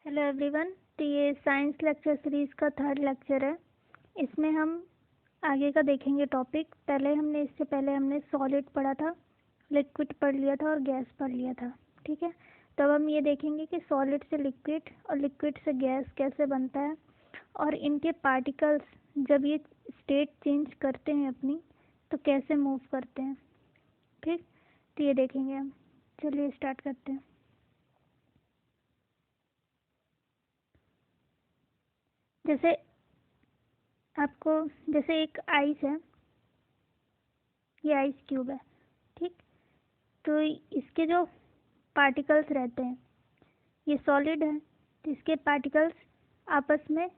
Hello everyone. तो ये science lecture series का थर्ड लेक्चर है। इसमें हम आगे का देखेंगे टॉपिक। इससे पहले हमने सॉलिड पढ़ा था, लिक्विड पढ़ लिया था और गैस पढ़ लिया था। ठीक है, तो अब हम ये देखेंगे कि सॉलिड से लिक्विड और लिक्विड से गैस कैसे बनता है और इनके पार्टिकल्स जब ये स्टेट चेंज करते हैं अपनी तो कैसे मूव करते हैं। ठीक, तो ये देखेंगे हम। चलिए स्टार्ट करते हैं। जैसे आपको जैसे एक आइस है, ये आइस क्यूब है। ठीक, तो इसके जो पार्टिकल्स रहते हैं, ये सॉलिड है तो इसके पार्टिकल्स आपस में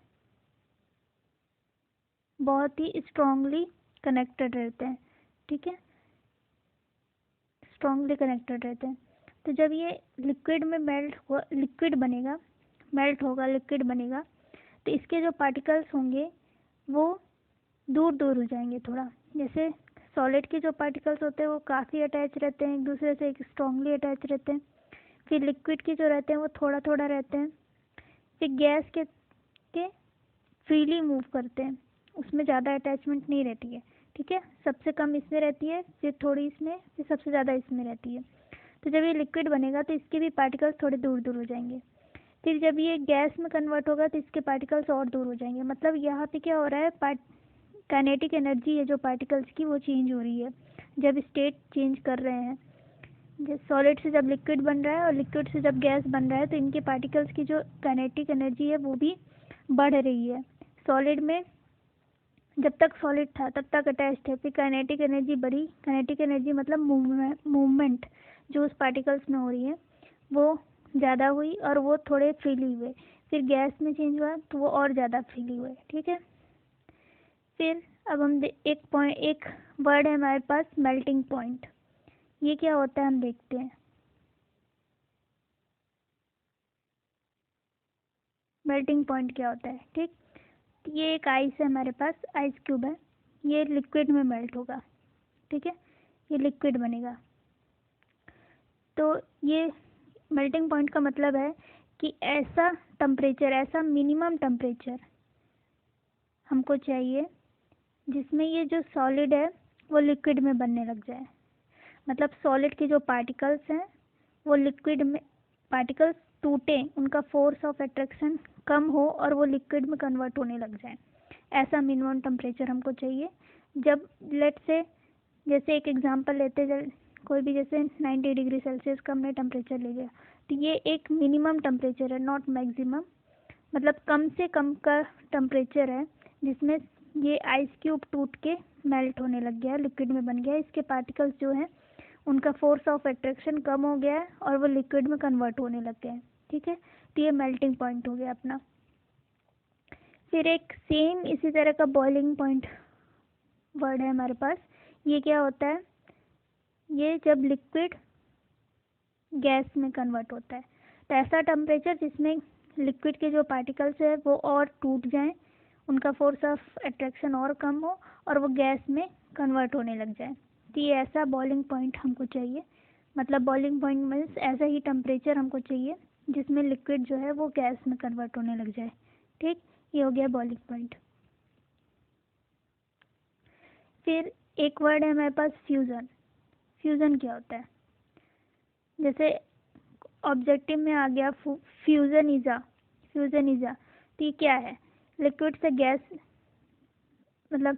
बहुत ही स्ट्रांगली कनेक्टेड रहते हैं। ठीक है, स्ट्रांगली कनेक्टेड रहते हैं। तो जब ये लिक्विड में मेल्ट होगा लिक्विड बनेगा तो इसके जो पार्टिकल्स होंगे वो दूर दूर हो जाएंगे थोड़ा। जैसे सॉलिड के जो पार्टिकल्स होते हैं वो काफ़ी अटैच रहते हैं, एक दूसरे से एक स्ट्रांगली अटैच रहते हैं। फिर लिक्विड के जो रहते हैं वो थोड़ा थोड़ा रहते हैं। फिर गैस के फ्रीली मूव करते हैं, उसमें ज़्यादा अटैचमेंट नहीं रहती है। ठीक है, सबसे कम इसमें रहती है, फिर थोड़ी इसमें, फिर सबसे ज़्यादा इसमें रहती है। तो जब ये लिक्विड बनेगा तो इसके भी पार्टिकल्स थोड़े दूर दूर हो जाएंगे। फिर जब ये गैस में कन्वर्ट होगा तो इसके पार्टिकल्स और दूर हो जाएंगे। मतलब यहाँ पे क्या हो रहा है, काइनेटिक एनर्जी है जो पार्टिकल्स की वो चेंज हो रही है जब स्टेट चेंज कर रहे हैं। जैसे सॉलिड से जब लिक्विड बन रहा है और लिक्विड से जब गैस बन रहा है तो इनके पार्टिकल्स की जो काइनेटिक एनर्जी है वो भी बढ़ रही है। सॉलिड में जब तक सॉलिड था तब तक अटैच्ड है, फिर काइनेटिक एनर्जी बढ़ी। काइनेटिक एनर्जी मतलब मूवमेंट जो उस पार्टिकल्स में हो रही है वो ज़्यादा हुई और वो थोड़े फ्रीली हुए। फिर गैस में चेंज हुआ तो वो और ज़्यादा फ्रीली हुए। ठीक है, फिर अब हम एक वर्ड है हमारे पास, मेल्टिंग पॉइंट। ये क्या होता है हम देखते हैं। मेल्टिंग पॉइंट क्या होता है। ठीक, ये एक आइस है हमारे पास, आइस क्यूब है, ये लिक्विड में मेल्ट होगा। ठीक है, ये लिक्विड बनेगा। तो ये मेल्टिंग पॉइंट का मतलब है कि ऐसा टेम्परेचर, ऐसा मिनिमम टेम्परेचर हमको चाहिए जिसमें ये जो सॉलिड है वो लिक्विड में बनने लग जाए। मतलब सॉलिड के जो पार्टिकल्स हैं वो लिक्विड में, पार्टिकल्स टूटे, उनका फोर्स ऑफ अट्रैक्शन कम हो और वो लिक्विड में कन्वर्ट होने लग जाए। ऐसा मिनिमम टेम्परेचर हमको चाहिए। जब लेट से, जैसे एक एग्जांपल लेते हैं, कोई भी जैसे 90 डिग्री सेल्सियस का हमने टेम्परेचर ले लिया तो ये एक मिनिमम टेम्परेचर है, नॉट मैक्सिमम। मतलब कम से कम का टेम्परेचर है जिसमें ये आइस क्यूब टूट के मेल्ट होने लग गया, लिक्विड में बन गया। इसके पार्टिकल्स जो हैं उनका फोर्स ऑफ अट्रैक्शन कम हो गया है और वो लिक्विड में कन्वर्ट होने लग गए हैं। ठीक है, तो ये मेल्टिंग पॉइंट हो गया अपना। फिर एक सेम इसी तरह का बॉइलिंग पॉइंट वर्ड है हमारे पास। ये क्या होता है, ये जब लिक्विड गैस में कन्वर्ट होता है तो ऐसा टेम्परेचर जिसमें लिक्विड के जो पार्टिकल्स है वो और टूट जाएं, उनका फोर्स ऑफ अट्रैक्शन और कम हो और वो गैस में कन्वर्ट होने लग जाए। तो ये ऐसा बॉइलिंग पॉइंट हमको चाहिए। मतलब बॉइलिंग पॉइंट मीन्स ऐसा ही टेम्परेचर हमको चाहिए जिसमें लिक्विड जो है वो गैस में कन्वर्ट होने लग जाए। ठीक, ये हो गया बॉइलिंग पॉइंट। फिर एक वर्ड है हमारे पास, फ्यूज़न। फ्यूज़न क्या होता है, जैसे ऑब्जेक्टिव में आ गया फ्यूज़न इज़ा। तो ये क्या है, लिक्विड से गैस, मतलब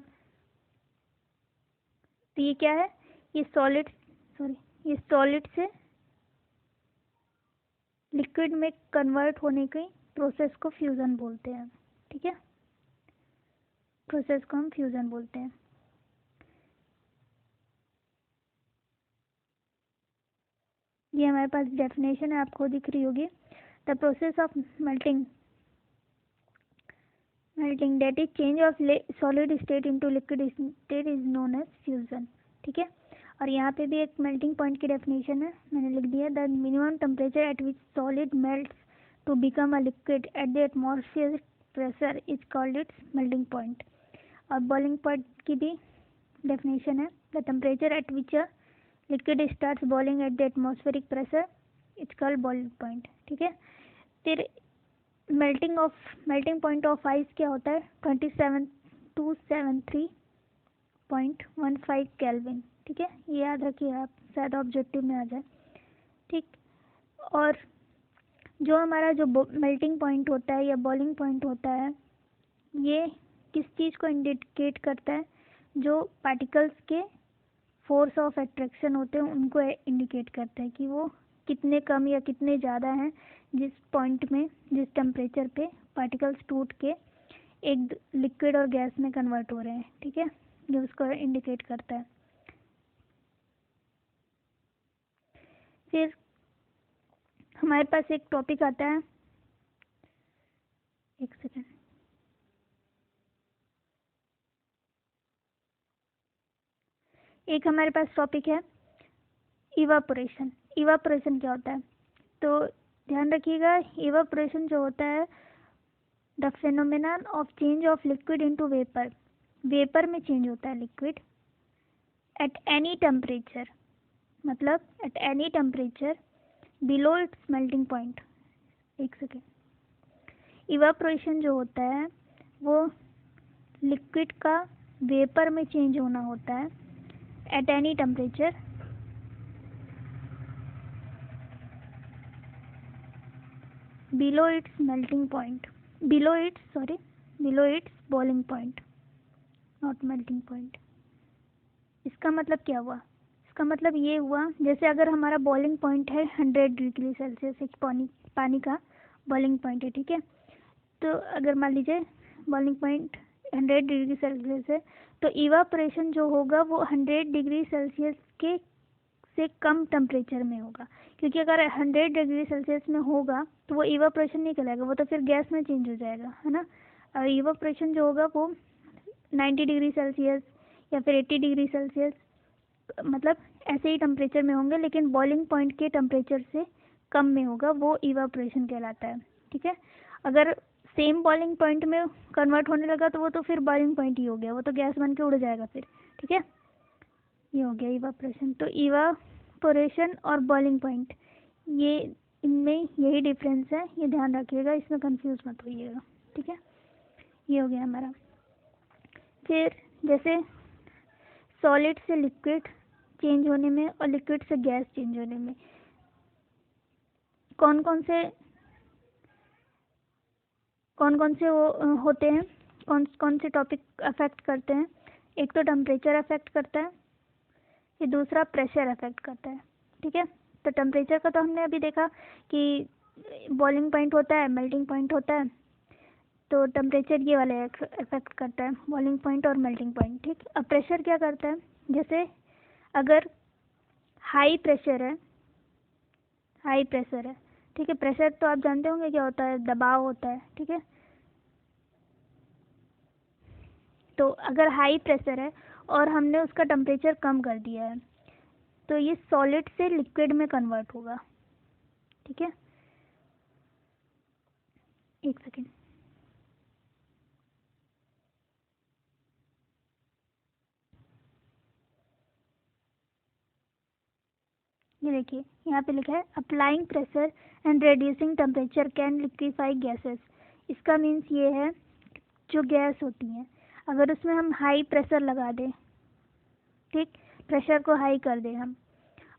तो ये क्या है, ये सॉलिड से लिक्विड में कन्वर्ट होने की प्रोसेस को फ्यूज़न बोलते हैं। ठीक है, प्रोसेस को हम फ्यूज़न बोलते हैं। ये हमारे पास डेफिनेशन है, आपको दिख रही होगी। The process of melting that is change of solid state into liquid state is known as fusion। ठीक है, और यहाँ पे भी एक मेल्टिंग पॉइंट की डेफिनेशन है, मैंने लिख दिया। The minimum temperature at which solid melts to become a liquid at the atmospheric pressure is called its melting point. और बॉइलिंग पॉइंट की भी डेफिनेशन है, the temperature at which a liquid starts boiling at the atmospheric pressure is called boiling point. ठीक है, फिर melting point of ice क्या होता है? 27273.15 केल्विन। ठीक है, ये याद रखिए आप, शायद ऑब्जेक्टिव में आ जाए। ठीक, और जो हमारा जो मेल्टिंग पॉइंट होता है या बॉइलिंग पॉइंट होता है, ये किस चीज़ को इंडिकेट करता है? जो पार्टिकल्स के फोर्स ऑफ अट्रैक्शन होते हैं उनको इंडिकेट करता है कि वो कितने कम या कितने ज़्यादा हैं, जिस पॉइंट में, जिस टेम्परेचर पे पार्टिकल्स टूट के एक लिक्विड और गैस में कन्वर्ट हो रहे हैं। ठीक है, ये उसको इंडिकेट करता है। फिर हमारे पास एक टॉपिक आता है, एक सेकेंड, एक हमारे पास टॉपिक है इवापोरेशन। इवापोरेशन क्या होता है? तो ध्यान रखिएगा, इवापोरेशन जो होता है, the phenomenon of change of liquid into vapour. Vapour में चेंज होता है लिक्विड एट एनी टेम्परेचर, मतलब at any temperature below it's melting point. एक सेकेंड, इवापोरेशन जो होता है वो लिक्विड का वेपर में चेंज होना होता है at any temperature below it's melting point, below it's boiling point, not melting point. इसका मतलब क्या हुआ? इसका मतलब ये हुआ, जैसे अगर हमारा बॉइलिंग पॉइंट है 100 डिग्री सेल्सियस, एक पानी का बॉइलिंग पॉइंट है। ठीक है, तो अगर मान लीजिए बॉइलिंग पॉइंट 100 डिग्री सेल्सियस है, तो इवापोरेशन जो होगा वो 100 डिग्री सेल्सियस के से कम टेम्परेचर में होगा, क्योंकि अगर 100 डिग्री सेल्सियस में होगा तो वो इवापोरेशन नहीं कहलाएगा, वो तो फिर गैस में चेंज हो जाएगा, है ना। और इवापोरेशन जो होगा वो 90 डिग्री सेल्सियस या फिर 80 डिग्री सेल्सियस, मतलब ऐसे ही टेम्परेचर में होंगे, लेकिन बॉइलिंग पॉइंट के टेम्परेचर से कम में होगा, वो इवापोरेशन कहलाता है। ठीक है, अगर सेम बॉइलिंग पॉइंट में कन्वर्ट होने लगा तो वो तो फिर बॉइलिंग पॉइंट ही हो गया, वो तो गैस बन के उड़ जाएगा फिर। ठीक है, ये हो गया इवापोरेशन। तो इवापोरेशन और बॉइलिंग पॉइंट, ये इनमें यही डिफरेंस है, ये ध्यान रखिएगा, इसमें कंफ्यूज मत होइएगा। ठीक है, ये हो गया हमारा। फिर जैसे सॉलिड से लिक्विड चेंज होने में और लिक्विड से गैस चेंज होने में कौन कौन से वो होते हैं, कौन से टॉपिक अफेक्ट करते हैं? एक तो टेम्परेचर अफेक्ट करता है, ये दूसरा प्रेशर अफेक्ट करता है। ठीक है, तो टेम्परेचर का तो हमने अभी देखा कि बॉइलिंग पॉइंट होता है, मेल्टिंग पॉइंट होता है, तो टेम्परेचर ये वाला अफेक्ट करता है, बॉइलिंग पॉइंट और मेल्टिंग पॉइंट। ठीक, अब प्रेशर क्या करता है? जैसे अगर हाई प्रेशर है, ठीक है, प्रेशर तो आप जानते होंगे क्या होता है, दबाव होता है। ठीक है, तो अगर हाई प्रेशर है और हमने उसका टेम्परेचर कम कर दिया है, तो ये सॉलिड से लिक्विड में कन्वर्ट होगा। ठीक है, एक सेकेंड, ये देखिए यहाँ पे लिखा है applying pressure and reducing temperature can liquefy gases. इसका मीन्स ये है, जो गैस होती है अगर उसमें हम हाई प्रेशर लगा दें, ठीक, प्रेशर को हाई कर दें हम,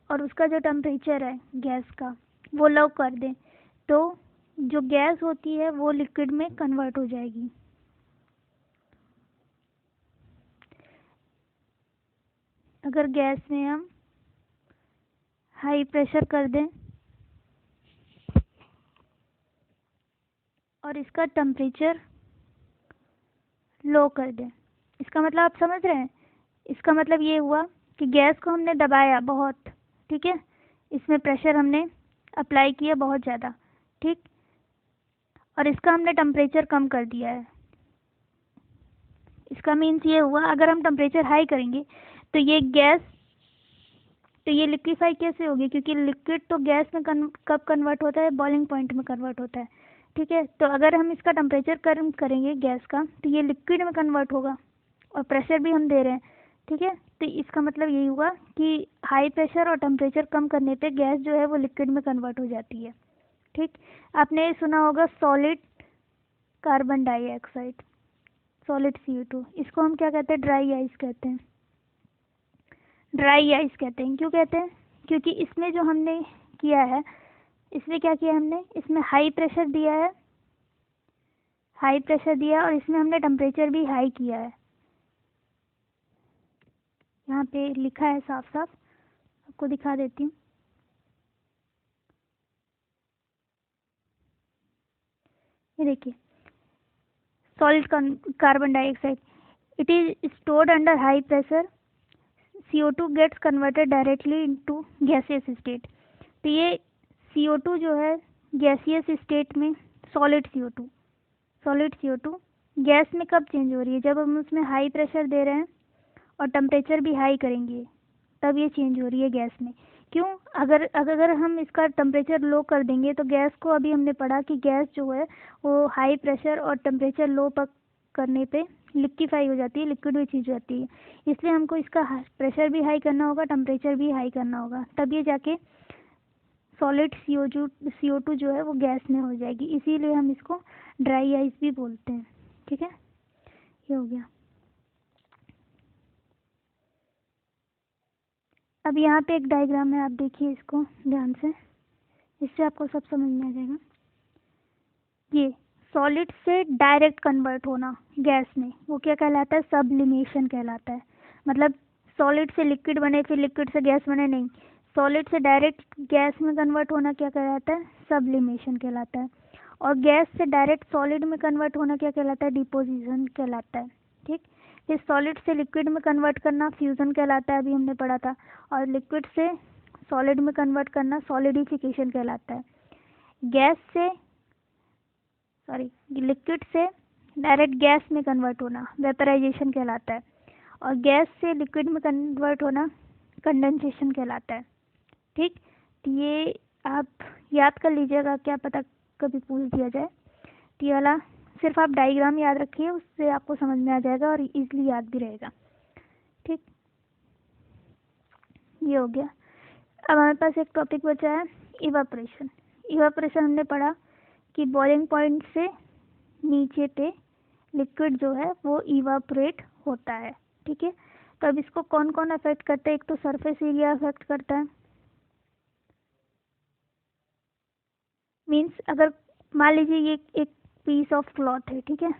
और उसका जो टेम्परेचर है गैस का वो लो कर दें, तो जो गैस होती है वो लिक्विड में कन्वर्ट हो जाएगी। अगर गैस में हम हाई प्रेशर कर दें और इसका टेम्परेचर लो कर दें, इसका मतलब आप समझ रहे हैं, इसका मतलब ये हुआ कि गैस को हमने दबाया बहुत, ठीक है, इसमें प्रेशर हमने अप्लाई किया बहुत ज़्यादा, ठीक, और इसका हमने टेम्परेचर कम कर दिया है। इसका मीन्स ये हुआ, अगर हम टेम्परेचर हाई करेंगे तो ये गैस, तो ये लिक्विफाई कैसे होगी, क्योंकि लिक्विड तो गैस में कब कन्वर्ट होता है, बॉइलिंग पॉइंट में कन्वर्ट होता है। ठीक है, तो अगर हम इसका टेम्परेचर कम करेंगे गैस का, तो ये लिक्विड में कन्वर्ट होगा, और प्रेशर भी हम दे रहे हैं। ठीक है, तो इसका मतलब यही हुआ कि हाई प्रेशर और टेम्परेचर कम करने पे गैस जो है वो लिक्विड में कन्वर्ट हो जाती है। ठीक, आपने सुना होगा solid carbon dioxide, solid CO2। इसको हम क्या कहते हैं? ड्राई आइस कहते हैं। ड्राई आइस कहते हैं। क्यों कहते हैं? क्योंकि इसमें जो हमने किया है, इसमें क्या किया हमने? इसमें हाई प्रेशर दिया है, हाई प्रेशर दिया, और इसमें हमने टेम्परेचर भी हाई किया है। यहाँ पे लिखा है साफ साफ, आपको दिखा देती हूँ। ये देखिए, solid carbon dioxide, it is stored under high pressure, CO2 gets converted directly into gaseous state. तो ये CO2 जो है गैसियस स्टेट में, सॉलिड CO2 गैस में कब चेंज हो रही है? जब हम उसमें हाई प्रेशर दे रहे हैं और टेम्परेचर भी हाई करेंगे, तब ये चेंज हो रही है गैस में। क्यों? अगर हम इसका टेम्परेचर लो कर देंगे तो गैस को, अभी हमने पढ़ा कि गैस जो है वो हाई प्रेशर और टेम्परेचर लो पर करने पे लिक्विफाई हो जाती है, लिक्विड में चेंज हो जाती है। इसलिए हमको इसका प्रेशर भी हाई करना होगा, टेम्परेचर भी हाई करना होगा, तब ये जाके सॉलिड CO2 जो है वो गैस में हो जाएगी। इसीलिए हम इसको ड्राई आइस भी बोलते हैं। ठीक है, ये हो गया। अब यहाँ पे एक डायग्राम है, आप देखिए इसको ध्यान से, इससे आपको सब समझ में आ जाएगा। ये सॉलिड से डायरेक्ट कन्वर्ट होना गैस में, वो क्या कहलाता है? सब्लिमेशन कहलाता है। मतलब सॉलिड से लिक्विड बने, फिर लिक्विड से गैस बने, नहीं, सॉलिड से डायरेक्ट गैस में कन्वर्ट होना क्या कहलाता है? सब्लिमेशन कहलाता है। और गैस से डायरेक्ट सॉलिड में कन्वर्ट होना क्या कहलाता है? डिपोजिशन कहलाता है। ठीक, फिर सॉलिड से लिक्विड में कन्वर्ट करना फ्यूजन कहलाता है, अभी हमने पढ़ा था। और लिक्विड से सॉलिड में कन्वर्ट करना सॉलिडिफिकेशन कहलाता है। गैस से, सॉरी, लिक्विड से डायरेक्ट गैस में कन्वर्ट होना वेपराइजेशन कहलाता है। और गैस से लिक्विड में कन्वर्ट होना कंडेंसेशन कहलाता है। ठीक, तो ये आप याद कर लीजिएगा, क्या पता कभी पूछ दिया जाए। तो ये वाला सिर्फ आप डायग्राम याद रखिए, उससे आपको समझ में आ जाएगा और इजीली याद भी रहेगा। ठीक, ये हो गया। अब हमारे पास एक टॉपिक बचा है, इवापोरेशन। इवापोरेशन हमने पढ़ा कि बॉइलिंग पॉइंट से नीचे पे लिक्विड जो है वो इवापोरेट होता है। ठीक है, तो अब इसको कौन कौन अफेक्ट करता है? एक तो सरफेस एरिया अफेक्ट करता है। मीन्स अगर मान लीजिए ये एक पीस ऑफ क्लॉथ है, ठीक है,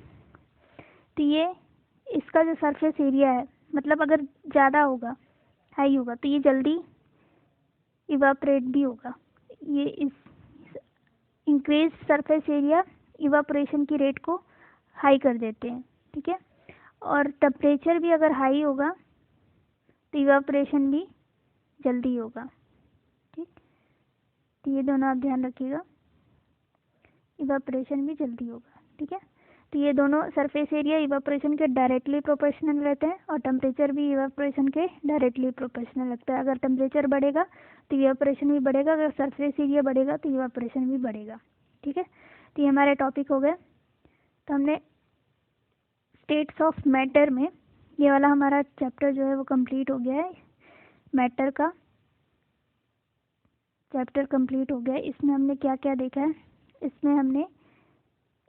तो ये इसका जो सरफेस एरिया है, मतलब अगर ज़्यादा होगा, हाई होगा, तो ये जल्दी इवापोरेट भी होगा। ये इस इंक्रीज सरफेस एरिया इवापोरेशन की रेट को हाई कर देते हैं। ठीक है, और टेम्परेचर भी अगर हाई होगा तो इवापोरेशन भी जल्दी होगा। ठीक, तो ये दोनों आप ध्यान रखिएगा, इवापोरेशन भी जल्दी होगा। ठीक है, तो ये दोनों सरफेस एरिया इवापोरेशन के डायरेक्टली प्रोपोर्शनल रहते हैं, और टेम्परेचर भी इवापोरेशन के डायरेक्टली प्रोपोर्शनल लगता है। अगर टेम्परेचर बढ़ेगा तो इवापोरेशन भी बढ़ेगा, अगर सरफेस एरिया बढ़ेगा तो इवापोरेशन भी बढ़ेगा। ठीक है, तो ये हमारे टॉपिक हो गए। तो हमने स्टेट्स ऑफ मैटर में, ये वाला हमारा चैप्टर जो है वो कंप्लीट हो गया है। मैटर का चैप्टर कंप्लीट हो गया है। इसमें हमने क्या क्या देखा है? इसमें हमने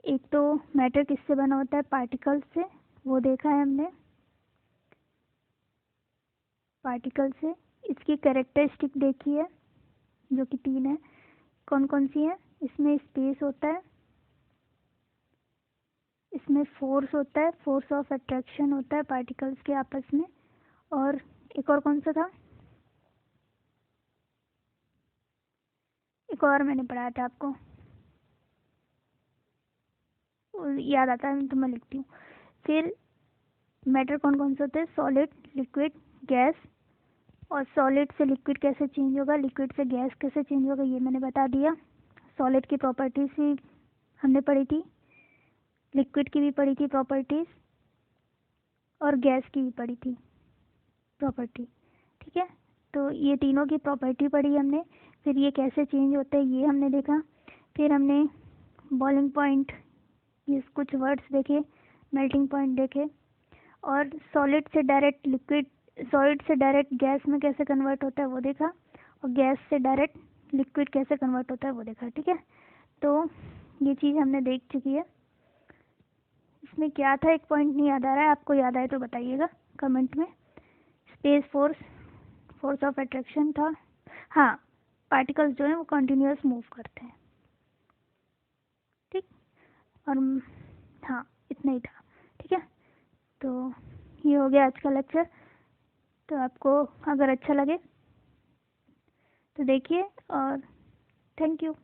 एक तो मैटर किससे बना होता है? पार्टिकल से, वो देखा है हमने, पार्टिकल से। इसकी कैरेक्टरिस्टिक देखी है, जो कि 3 है। कौन कौन सी है? इसमें स्पेस होता है, इसमें फोर्स होता है, फोर्स ऑफ अट्रैक्शन होता है पार्टिकल्स के आपस में, और एक और कौन सा था? एक और मैंने पढ़ाया था आपको, याद आता है तो मैं लिखती हूँ। फिर मैटर कौन कौन से होते हैं? Solid, liquid, gas. और सॉलिड से लिक्विड कैसे चेंज होगा, लिक्विड से गैस कैसे चेंज होगा, ये मैंने बता दिया। सॉलिड की प्रॉपर्टीज भी हमने पढ़ी थी, लिक्विड की भी पढ़ी थी प्रॉपर्टीज, और गैस की भी पढ़ी थी प्रॉपर्टी। ठीक है, तो ये तीनों की प्रॉपर्टी पढ़ी हमने। फिर ये कैसे चेंज होते हैं ये हमने देखा। फिर हमने बॉइलिंग पॉइंट, ये कुछ वर्ड्स देखे, मेल्टिंग पॉइंट देखे, और सॉलिड से डायरेक्ट लिक्विड, सॉलिड से डायरेक्ट गैस में कैसे कन्वर्ट होता है वो देखा, और गैस से डायरेक्ट लिक्विड कैसे कन्वर्ट होता है वो देखा। ठीक है, तो ये चीज़ हमने देख चुकी है। इसमें क्या था, एक पॉइंट नहीं याद आ रहा है, आपको याद आए तो बताइएगा कमेंट में। Space force, force of attraction था। हाँ, पार्टिकल्स जो हैं वो कंटिन्यूअस मूव करते हैं, ठीक। और हाँ, इतना ही था, ठीक है। तो ये हो गया आज का लेक्चर। तो आपको अगर अच्छा लगे तो देखिए, और थैंक यू।